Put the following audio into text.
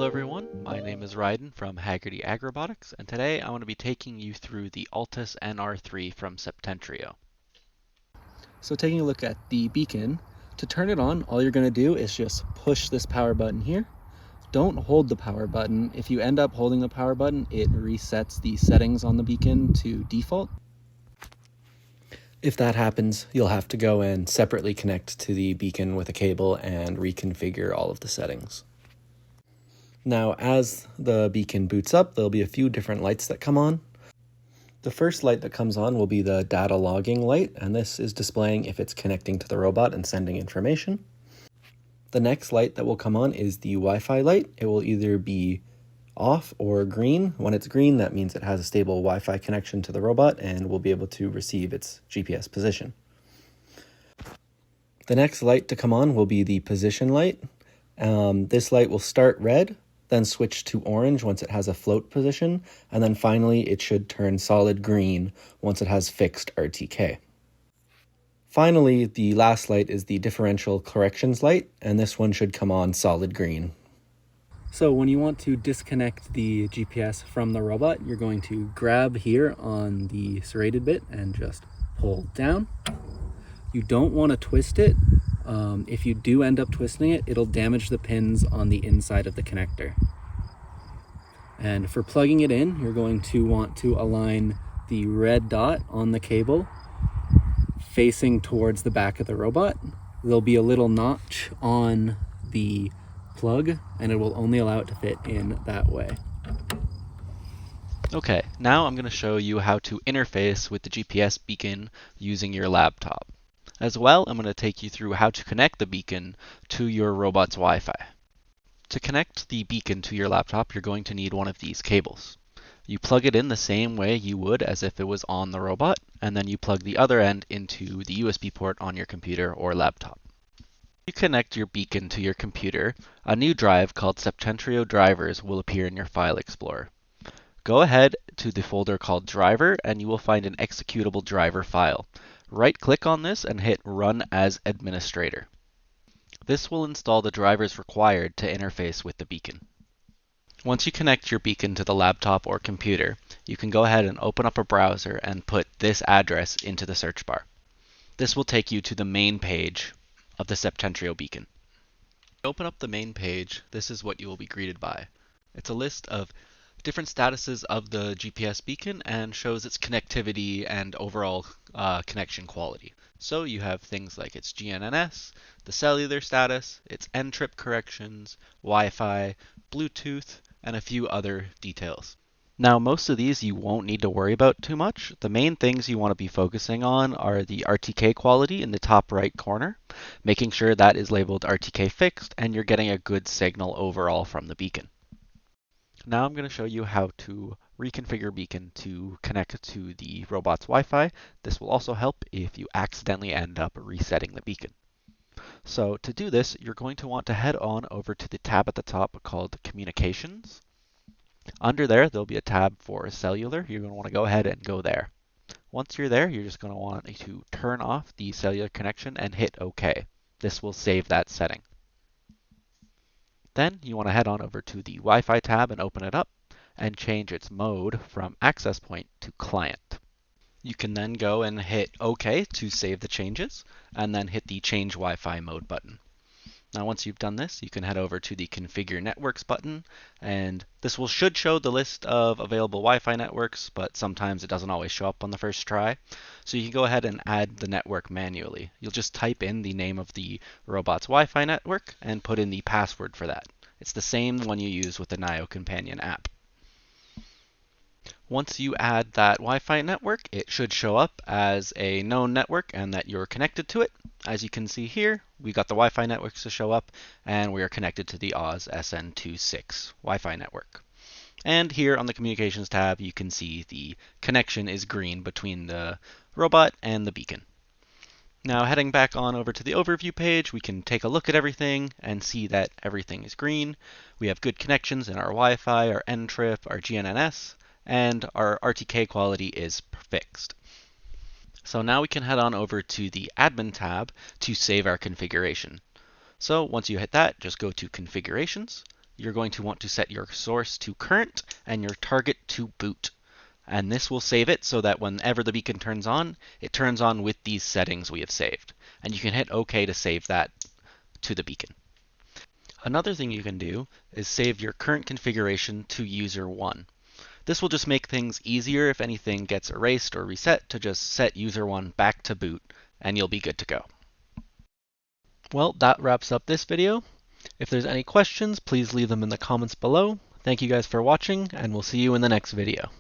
Hello everyone, my name is Ryden from Haggerty AgRobotics, and today I want to be taking you through the Altus NR3 from Septentrio. So taking a look at the beacon, to turn it on, all you're going to do is just push this power button here. Don't hold the power button. If you end up holding the power button, it resets the settings on the beacon to default. If that happens, you'll have to go and separately connect to the beacon with a cable and reconfigure all of the settings. Now, as the beacon boots up, there'll be a few different lights that come on. The first light that comes on will be the data logging light, and this is displaying if it's connecting to the robot and sending information. The next light that will come on is the Wi-Fi light. It will either be off or green. When it's green, that means it has a stable Wi-Fi connection to the robot and will be able to receive its GPS position. The next light to come on will be the position light. This light will start red, then switch to orange once it has a float position, and then finally it should turn solid green once it has fixed RTK. Finally, the last light is the differential corrections light, and this one should come on solid green. So when you want to disconnect the GPS from the robot, you're going to grab here on the serrated bit and just pull down. You don't want to twist it. If you do end up twisting it, it'll damage the pins on the inside of the connector. And for plugging it in, you're going to want to align the red dot on the cable facing towards the back of the robot. There'll be a little notch on the plug, and it will only allow it to fit in that way. Okay, now I'm going to show you how to interface with the GPS beacon using your laptop. As well, I'm going to take you through how to connect the beacon to your robot's Wi-Fi. To connect the beacon to your laptop, you're going to need one of these cables. You plug it in the same way you would as if it was on the robot, and then you plug the other end into the USB port on your computer or laptop. You connect your beacon to your computer, a new drive called Septentrio Drivers will appear in your File Explorer. Go ahead to the folder called Driver, and you will find an executable driver file. Right-click on this and hit Run as Administrator. This will install the drivers required to interface with the beacon. Once you connect your beacon to the laptop or computer, you can go ahead and open up a browser and put this address into the search bar. This will take you to the main page of the Septentrio beacon. Open up the main page, this is what you will be greeted by. It's a list of different statuses of the GPS beacon and shows its connectivity and overall connection quality. So you have things like its GNSS, the cellular status, its N-trip corrections, Wi-Fi, Bluetooth, and a few other details. Now, most of these you won't need to worry about too much. The main things you want to be focusing on are the RTK quality in the top right corner, making sure that is labeled RTK fixed and you're getting a good signal overall from the beacon. Now I'm going to show you how to reconfigure beacon to connect to the robot's Wi-Fi. This will also help if you accidentally end up resetting the beacon. So to do this, you're going to want to head on over to the tab at the top called Communications. Under there'll be a tab for cellular. You're going to want to go ahead and go there. Once you're there, you're just going to want to turn off the cellular connection and hit OK. This will save that setting. Then you want to head on over to the Wi-Fi tab and open it up and change its mode from access point to client. You can then go and hit OK to save the changes and then hit the change Wi-Fi mode button. Now once you've done this, you can head over to the configure networks button, and this should show the list of available Wi-Fi networks, but sometimes it doesn't always show up on the first try. So you can go ahead and add the network manually. You'll just type in the name of the robot's Wi-Fi network and put in the password for that. It's the same one you use with the Naio companion app. Once you add that Wi-Fi network, it should show up as a known network and that you're connected to it. As you can see here, we got the Wi-Fi networks to show up, and we are connected to the Oz SN26 Wi-Fi network. And here on the Communications tab, you can see the connection is green between the robot and the beacon. Now heading back on over to the overview page, we can take a look at everything and see that everything is green. We have good connections in our Wi-Fi, our N-trip, our GNSS, and our RTK quality is fixed. So now we can head on over to the Admin tab to save our configuration. So once you hit that, just go to Configurations. you're going to want to set your source to current and your target to boot. And this will save it so that whenever the beacon turns on, it turns on with these settings we have saved. And you can hit OK to save that to the beacon. Another thing you can do is save your current configuration to user 1. This will just make things easier if anything gets erased or reset to just set user 1 back to boot, and you'll be good to go. Well, that wraps up this video. If there's any questions, please leave them in the comments below. Thank you guys for watching, and we'll see you in the next video.